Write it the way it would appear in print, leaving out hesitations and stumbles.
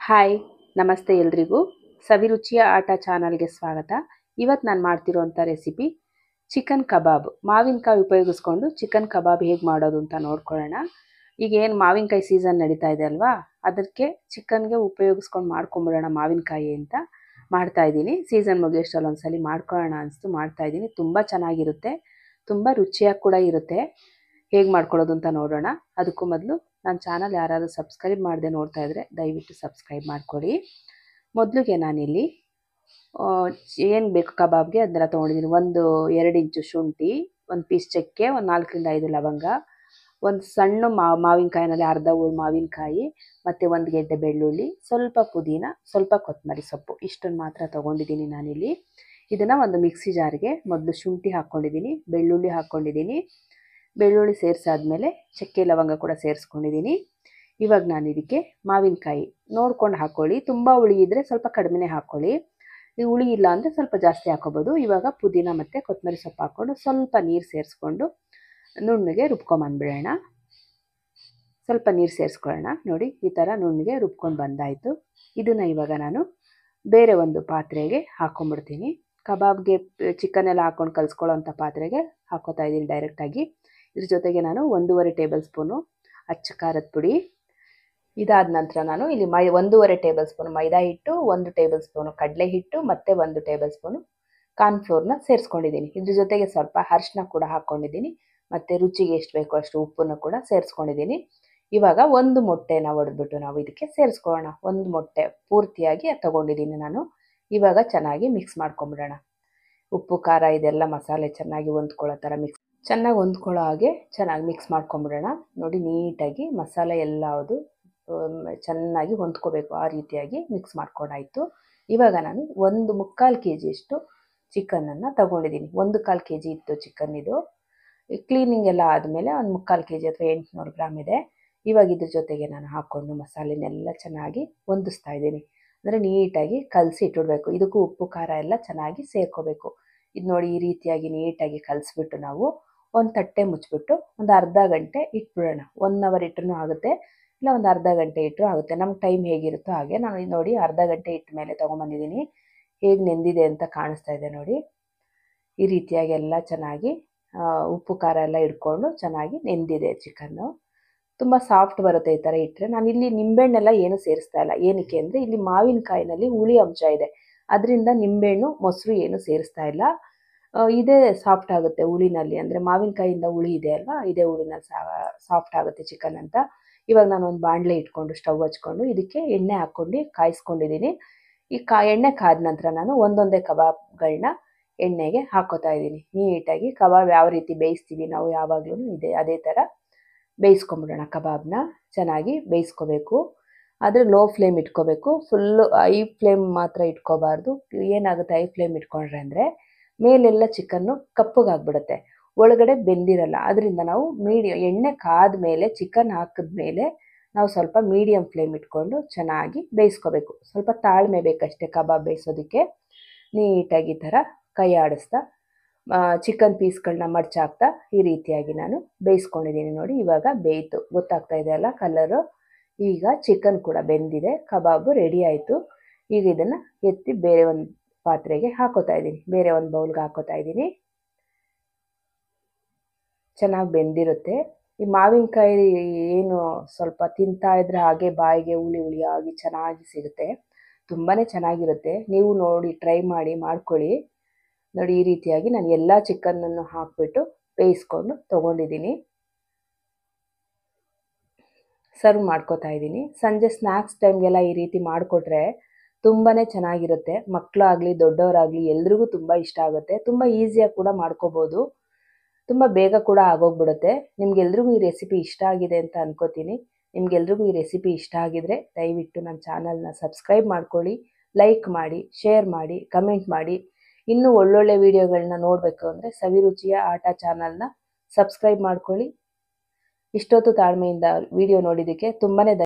Hi ನಮಸ್ತೆ ಎಲ್ರಿಗೂ ಸವಿರುಚಿಯ ಆಟ ಚಾನಲ್ಗೆ ಸ್ವಾಗತ. ಇವತ್ತು ನಾನು ಮಾಡ್ತಿರೋಂಥ ರೆಸಿಪಿ ಚಿಕನ್ ಕಬಾಬ್. ಮಾವಿನಕಾಯಿ ಉಪಯೋಗಿಸ್ಕೊಂಡು ಚಿಕನ್ ಕಬಾಬ್ ಹೇಗೆ ಮಾಡೋದು ಅಂತ ನೋಡ್ಕೊಳ್ಳೋಣ. ಈಗ ಏನು ಮಾವಿನಕಾಯಿ ಸೀಸನ್ ನಡೀತಾ ಇದೆ ಅಲ್ವಾ, ಅದಕ್ಕೆ ಚಿಕನ್ಗೆ ಉಪಯೋಗಿಸ್ಕೊಂಡು ಮಾಡ್ಕೊಂಬಿಡೋಣ ಮಾವಿನಕಾಯಿ ಅಂತ ಮಾಡ್ತಾಯಿದ್ದೀನಿ. ಸೀಸನ್ ಮುಗಿಯೋಷ್ಟರಲ್ಲಿ ಒಂದ್ಸಲಿ ಮಾಡ್ಕೊಳ್ಳೋಣ ಅನಿಸ್ತು ಮಾಡ್ತಾಯಿದ್ದೀನಿ. ತುಂಬ ಚೆನ್ನಾಗಿರುತ್ತೆ, ತುಂಬ ರುಚಿಯಾಗಿ ಕೂಡ ಇರುತ್ತೆ. ಹೇಗೆ ಮಾಡ್ಕೊಳ್ಳೋದು ಅಂತ ನೋಡೋಣ. ಅದಕ್ಕೂ ಮೊದಲು ನನ್ನ ಚಾನಲ್ ಯಾರಾದರೂ ಸಬ್ಸ್ಕ್ರೈಬ್ ಮಾಡದೆ ನೋಡ್ತಾ ಇದ್ದರೆ ದಯವಿಟ್ಟು ಸಬ್ಸ್ಕ್ರೈಬ್ ಮಾಡ್ಕೊಳ್ಳಿ. ಮೊದಲಿಗೆ ನಾನಿಲ್ಲಿ ಏನು ಬೇಕು ಕಬಾಬ್ಗೆ ಅದನ್ನೆಲ್ಲ ತೊಗೊಂಡಿದ್ದೀನಿ. 1-2 ಇಂಚು ಶುಂಠಿ, 1 ಪೀಸ್ ಚಕ್ಕೆ, ಒಂದು 4ರಿಂದ 5 ಲವಂಗ, ಒಂದು ಸಣ್ಣ ಮಾವಿನಕಾಯಿನಲ್ಲಿ ಅರ್ಧ ಹೋಳು ಮಾವಿನಕಾಯಿ, ಮತ್ತು 1 ಗೆಡ್ಡೆ ಬೆಳ್ಳುಳ್ಳಿ, ಸ್ವಲ್ಪ ಪುದೀನ, ಸ್ವಲ್ಪ ಕೊತ್ತಂಬರಿ ಸೊಪ್ಪು, ಇಷ್ಟನ್ನು ಮಾತ್ರ ತೊಗೊಂಡಿದ್ದೀನಿ ನಾನಿಲ್ಲಿ. ಇದನ್ನು ಒಂದು ಮಿಕ್ಸಿ ಜಾರ್ಗೆ ಮೊದಲು ಶುಂಠಿ ಹಾಕ್ಕೊಂಡಿದ್ದೀನಿ, ಬೆಳ್ಳುಳ್ಳಿ ಹಾಕ್ಕೊಂಡಿದ್ದೀನಿ. ಬೆಳ್ಳುಳ್ಳಿ ಸೇರಿಸಾದ್ಮೇಲೆ ಚಕ್ಕೆ ಲವಂಗ ಕೂಡ ಸೇರಿಸ್ಕೊಂಡಿದ್ದೀನಿ. ಇವಾಗ ನಾನು ಇದಕ್ಕೆ ಮಾವಿನಕಾಯಿ ನೋಡ್ಕೊಂಡು ಹಾಕ್ಕೊಳ್ಳಿ. ತುಂಬ ಹುಳಿ ಇದ್ದರೆ ಸ್ವಲ್ಪ ಕಡಿಮೆನೇ ಹಾಕ್ಕೊಳ್ಳಿ, ಈ ಹುಳಿ ಇಲ್ಲ ಅಂದರೆ ಸ್ವಲ್ಪ ಜಾಸ್ತಿ ಹಾಕ್ಕೋಬೋದು. ಇವಾಗ ಪುದೀನ ಮತ್ತು ಕೊತ್ತಂಬರಿ ಸೊಪ್ಪು ಹಾಕ್ಕೊಂಡು ಸ್ವಲ್ಪ ನೀರು ಸೇರಿಸ್ಕೊಂಡು ನುಣ್ಣಗೆ ರುಬ್ಕೊಂಬಂದ್ಬಿಡೋಣ. ಸ್ವಲ್ಪ ನೀರು ಸೇರಿಸ್ಕೊಳ್ಳೋಣ. ನೋಡಿ ಈ ಥರ ನುಣ್ಣಗೆ ರುಬ್ಕೊಂಡು ಬಂದಾಯಿತು. ಇದನ್ನು ಇವಾಗ ನಾನು ಬೇರೆ ಒಂದು ಪಾತ್ರೆಗೆ ಹಾಕ್ಕೊಂಬಿಡ್ತೀನಿ. ಕಬಾಬ್ಗೆ ಚಿಕನ್ ಎಲ್ಲ ಹಾಕ್ಕೊಂಡು ಕಲಿಸ್ಕೊಳ್ಳೋ ಅಂಥ ಪಾತ್ರೆಗೆ ಹಾಕ್ಕೋತಾ ಇದ್ದೀನಿ ಡೈರೆಕ್ಟಾಗಿ. ಇದ್ರ ಜೊತೆಗೆ ನಾನು 1.5 ಟೇಬಲ್ ಸ್ಪೂನು ಅಚ್ಚ ಖಾರದ ಪುಡಿ. ಇದಾದ ನಂತರ ನಾನು ಇಲ್ಲಿ 1.5 ಟೇಬಲ್ ಸ್ಪೂನು ಮೈದಾ ಹಿಟ್ಟು, 1 ಟೇಬಲ್ ಸ್ಪೂನು ಕಡಲೆ ಹಿಟ್ಟು ಮತ್ತು 1 ಟೇಬಲ್ ಸ್ಪೂನು ಕಾರ್ನ್ಫ್ಲೋರ್ನ ಸೇರಿಸ್ಕೊಂಡಿದ್ದೀನಿ. ಇದ್ರ ಜೊತೆಗೆ ಸ್ವಲ್ಪ ಅರಿಶಿನ ಕೂಡ ಹಾಕ್ಕೊಂಡಿದ್ದೀನಿ, ಮತ್ತು ರುಚಿಗೆ ಎಷ್ಟು ಬೇಕೋ ಅಷ್ಟು ಉಪ್ಪನ್ನು ಕೂಡ ಸೇರಿಸ್ಕೊಂಡಿದ್ದೀನಿ. ಇವಾಗ ಒಂದು ಮೊಟ್ಟೆನ ಒಡೆದ್ಬಿಟ್ಟು ನಾವು ಇದಕ್ಕೆ ಸೇರಿಸ್ಕೊಳ್ಳೋಣ. ಒಂದು ಮೊಟ್ಟೆ ಪೂರ್ತಿಯಾಗಿ ತೊಗೊಂಡಿದ್ದೀನಿ ನಾನು. ಇವಾಗ ಚೆನ್ನಾಗಿ ಮಿಕ್ಸ್ ಮಾಡ್ಕೊಂಬಿಡೋಣ. ಉಪ್ಪು ಖಾರ ಇದೆಲ್ಲ ಮಸಾಲೆ ಚೆನ್ನಾಗಿ ಹೊಂದ್ಕೊಳ್ಳೋ ಥರ ಚೆನ್ನಾಗಿ ಹೊಂದ್ಕೊಳ್ಳೋ ಹಾಗೆ ಚೆನ್ನಾಗಿ ಮಿಕ್ಸ್ ಮಾಡ್ಕೊಂಬಿಡೋಣ. ನೋಡಿ ನೀಟಾಗಿ ಮಸಾಲೆ ಎಲ್ಲವುದು ಚೆನ್ನಾಗಿ ಹೊಂದ್ಕೋಬೇಕು, ಆ ರೀತಿಯಾಗಿ ಮಿಕ್ಸ್ ಮಾಡ್ಕೊಂಡಾಯಿತು. ಇವಾಗ ನಾನು 1/4 kg ಚಿಕನನ್ನು ತಗೊಂಡಿದ್ದೀನಿ. 1/4 kg ಇತ್ತು ಚಿಕನ್. ಇದು ಕ್ಲೀನಿಂಗ್ ಎಲ್ಲ ಆದಮೇಲೆ 1/4 kg ಅಥವಾ 800 ಗ್ರಾಮ್ ಇದೆ. ಇವಾಗ ಇದ್ರ ಜೊತೆಗೆ ನಾನು ಹಾಕ್ಕೊಂಡು ಮಸಾಲೆನೆಲ್ಲ ಚೆನ್ನಾಗಿ ಹೊಂದಿಸ್ತಾ ಇದ್ದೀನಿ. ಅಂದರೆ ನೀಟಾಗಿ ಕಲಸಿ ಇಟ್ಬಿಡ್ಬೇಕು. ಇದಕ್ಕೂ ಉಪ್ಪು ಖಾರ ಎಲ್ಲ ಚೆನ್ನಾಗಿ ಸೇರ್ಕೋಬೇಕು. ಇದು ನೋಡಿ ಈ ರೀತಿಯಾಗಿ ನೀಟಾಗಿ ಕಲಿಸ್ಬಿಟ್ಟು ನಾವು ಒಂದು ತಟ್ಟೆ ಮುಚ್ಚಿಬಿಟ್ಟು ಒಂದು ಅರ್ಧ ಗಂಟೆ ಇಟ್ಬಿಡೋಣ. 1 ಅವರ್ ಇಟ್ಟರೂ ಆಗುತ್ತೆ, ಇಲ್ಲ ಒಂದು ಅರ್ಧ ಗಂಟೆ ಇಟ್ಟರೂ ಆಗುತ್ತೆ, ನಮ್ಗೆ ಟೈಮ್ ಹೇಗಿರುತ್ತೋ ಹಾಗೆ. ನಾನು ನೋಡಿ ಅರ್ಧ ಗಂಟೆ ಇಟ್ಟ ಮೇಲೆ ತೊಗೊಂಬಂದಿದ್ದೀನಿ. ಹೇಗೆ ನೆಂದಿದೆ ಅಂತ ಕಾಣಿಸ್ತಾ ಇದೆ ನೋಡಿ. ಈ ರೀತಿಯಾಗಿ ಎಲ್ಲ ಚೆನ್ನಾಗಿ ಉಪ್ಪು ಖಾರ ಎಲ್ಲ ಇಟ್ಕೊಂಡು ಚೆನ್ನಾಗಿ ನೆಂದಿದೆ ಚಿಕನ್ನು. ತುಂಬ ಸಾಫ್ಟ್ ಬರುತ್ತೆ ಈ ಥರ ಇಟ್ಟರೆ. ನಾನಿಲ್ಲಿ ನಿಂಬೆಹಣ್ಣೆಲ್ಲ ಏನೂ ಸೇರಿಸ್ತಾ ಇಲ್ಲ. ಏನಕ್ಕೆ ಅಂದರೆ ಇಲ್ಲಿ ಮಾವಿನಕಾಯಿನಲ್ಲಿ ಹುಳಿ ಅಂಶ ಇದೆ, ಅದರಿಂದ ನಿಂಬೆಹಣ್ಣು ಮೊಸರು ಏನು ಸೇರಿಸ್ತಾ ಇಲ್ಲ. ಇದೇ ಸಾಫ್ಟ್ ಆಗುತ್ತೆ ಹುಳಿನಲ್ಲಿ, ಅಂದರೆ ಮಾವಿನಕಾಯಿಯಿಂದ ಹುಳಿ ಇದೆ ಅಲ್ವಾ, ಇದೇ ಹುಳಿನಲ್ಲಿ ಸಾಫ್ಟ್ ಆಗುತ್ತೆ ಚಿಕನ್ ಅಂತ. ಇವಾಗ ನಾನು ಒಂದು ಬಾಣಲೆ ಇಟ್ಕೊಂಡು ಸ್ಟವ್ ಹಚ್ಕೊಂಡು ಇದಕ್ಕೆ ಎಣ್ಣೆ ಹಾಕ್ಕೊಂಡು ಕಾಯಿಸ್ಕೊಂಡಿದ್ದೀನಿ. ಈ ಎಣ್ಣೆ ಕಾದ ನಂತರ ನಾನು ಒಂದೊಂದೇ ಕಬಾಬ್ಗಳನ್ನ ಎಣ್ಣೆಗೆ ಹಾಕ್ಕೋತಾ ಇದ್ದೀನಿ. ನೀಟಾಗಿ ಕಬಾಬ್ ಯಾವ ರೀತಿ ಬೇಯಿಸ್ತೀವಿ ನಾವು ಯಾವಾಗಲೂ ಅದೇ ಥರ ಬೇಯಿಸ್ಕೊಂಬಿಡೋಣ. ಕಬಾಬ್ನ ಚೆನ್ನಾಗಿ ಬೇಯಿಸ್ಕೋಬೇಕು, ಆದರೆ ಲೋ ಫ್ಲೇಮ್ ಇಟ್ಕೋಬೇಕು. ಫುಲ್ಲು ಹೈ ಫ್ಲೇಮ್ ಮಾತ್ರ ಇಟ್ಕೋಬಾರ್ದು. ಏನಾಗುತ್ತೆ ಹೈ ಫ್ಲೇಮ್ ಇಟ್ಕೊಂಡ್ರೆ ಅಂದರೆ ಮೇಲೆಲ್ಲ ಚಿಕನ್ನು ಕಪ್ಪಗಾಗ್ಬಿಡುತ್ತೆ, ಒಳಗಡೆ ಬೆಂದಿರಲ್ಲ. ಅದರಿಂದ ನಾವು ಎಣ್ಣೆ ಕಾದ ಮೇಲೆ ಚಿಕನ್ ಹಾಕಿದ್ಮೇಲೆ ನಾವು ಸ್ವಲ್ಪ ಮೀಡಿಯಮ್ ಫ್ಲೇಮ್ ಇಟ್ಕೊಂಡು ಚೆನ್ನಾಗಿ ಬೇಯಿಸ್ಕೋಬೇಕು. ಸ್ವಲ್ಪ ತಾಳ್ಮೆ ಬೇಕಷ್ಟೇ ಕಬಾಬ್ ಬೇಯಿಸೋದಕ್ಕೆ. ನೀಟಾಗಿ ಈ ಥರ ಕೈ ಆಡಿಸ್ತಾ ಚಿಕನ್ ಪೀಸ್ಗಳನ್ನ ಮಡ್ಚಾಕ್ತಾ ಈ ರೀತಿಯಾಗಿ ನಾನು ಬೇಯಿಸ್ಕೊಂಡಿದ್ದೀನಿ. ನೋಡಿ ಇವಾಗ ಬೇಯಿತು, ಗೊತ್ತಾಗ್ತಾ ಇದೆ ಅಲ್ಲ ಕಲರು. ಈಗ ಚಿಕನ್ ಕೂಡ ಬೆಂದಿದೆ, ಕಬಾಬು ರೆಡಿ ಆಯಿತು. ಈಗ ಇದನ್ನು ಎತ್ತಿ ಬೇರೆ ಒಂದು ಪಾತ್ರೆಗೆ ಹಾಕೋತಾ ಇದ್ದೀನಿ, ಬೇರೆ ಒಂದು ಬೌಲ್ಗೆ ಹಾಕೋತಾ ಇದ್ದೀನಿ. ಚೆನ್ನಾಗಿ ಬೆಂದಿರುತ್ತೆ. ಈ ಮಾವಿನಕಾಯಿ ಏನು ಸ್ವಲ್ಪ ತಿಂತಾ ಇದ್ರೆ ಹಾಗೆ ಬಾಯಿಗೆ ಹುಳಿ ಹುಳಿಯಾಗಿ ಚೆನ್ನಾಗಿ ಸಿಗುತ್ತೆ, ತುಂಬಾ ಚೆನ್ನಾಗಿರುತ್ತೆ. ನೀವು ನೋಡಿ ಟ್ರೈ ಮಾಡಿ ಮಾಡ್ಕೊಳ್ಳಿ. ನೋಡಿ ಈ ರೀತಿಯಾಗಿ ನಾನು ಎಲ್ಲ ಚಿಕನ್ನನ್ನು ಹಾಕ್ಬಿಟ್ಟು ಬೇಯಿಸ್ಕೊಂಡು ತೊಗೊಂಡಿದ್ದೀನಿ. ಸರ್ವ್ ಮಾಡ್ಕೋತಾ ಇದ್ದೀನಿ. ಸಂಜೆ ಸ್ನ್ಯಾಕ್ಸ್ ಟೈಮ್ಗೆಲ್ಲ ಈ ರೀತಿ ಮಾಡಿಕೊಟ್ರೆ ತುಂಬಾ ಚೆನ್ನಾಗಿರುತ್ತೆ. ಮಕ್ಕಳಾಗಲಿ ದೊಡ್ಡವರಾಗಲಿ ಎಲ್ರಿಗೂ ತುಂಬ ಇಷ್ಟ ಆಗುತ್ತೆ. ತುಂಬ ಈಸಿಯಾಗಿ ಕೂಡ ಮಾಡ್ಕೋಬೋದು, ತುಂಬ ಬೇಗ ಕೂಡ ಆಗೋಗ್ಬಿಡುತ್ತೆ. ನಿಮ್ಗೆಲ್ರಿಗೂ ಈ ರೆಸಿಪಿ ಇಷ್ಟ ಆಗಿದೆ ಅಂತ ಅನ್ಕೋತೀನಿ. ನಿಮ್ಗೆಲ್ರಿಗೂ ಈ ರೆಸಿಪಿ ಇಷ್ಟ ಆಗಿದರೆ ದಯವಿಟ್ಟು ನನ್ನ ಚಾನಲ್ನ ಸಬ್ಸ್ಕ್ರೈಬ್ ಮಾಡ್ಕೊಳ್ಳಿ, ಲೈಕ್ ಮಾಡಿ, ಶೇರ್ ಮಾಡಿ, ಕಮೆಂಟ್ ಮಾಡಿ. ಇನ್ನೂ ಒಳ್ಳೊಳ್ಳೆ ವೀಡಿಯೋಗಳನ್ನ ನೋಡಬೇಕು ಅಂದರೆ ಸವಿರುಚಿಯ ಆಟ ಚಾನಲ್ನ ಸಬ್ಸ್ಕ್ರೈಬ್ ಮಾಡ್ಕೊಳ್ಳಿ. ಇಷ್ಟೊತ್ತು ತಾಳ್ಮೆಯಿಂದ ವಿಡಿಯೋ ನೋಡಿದ್ದಕ್ಕೆ ತುಂಬಾ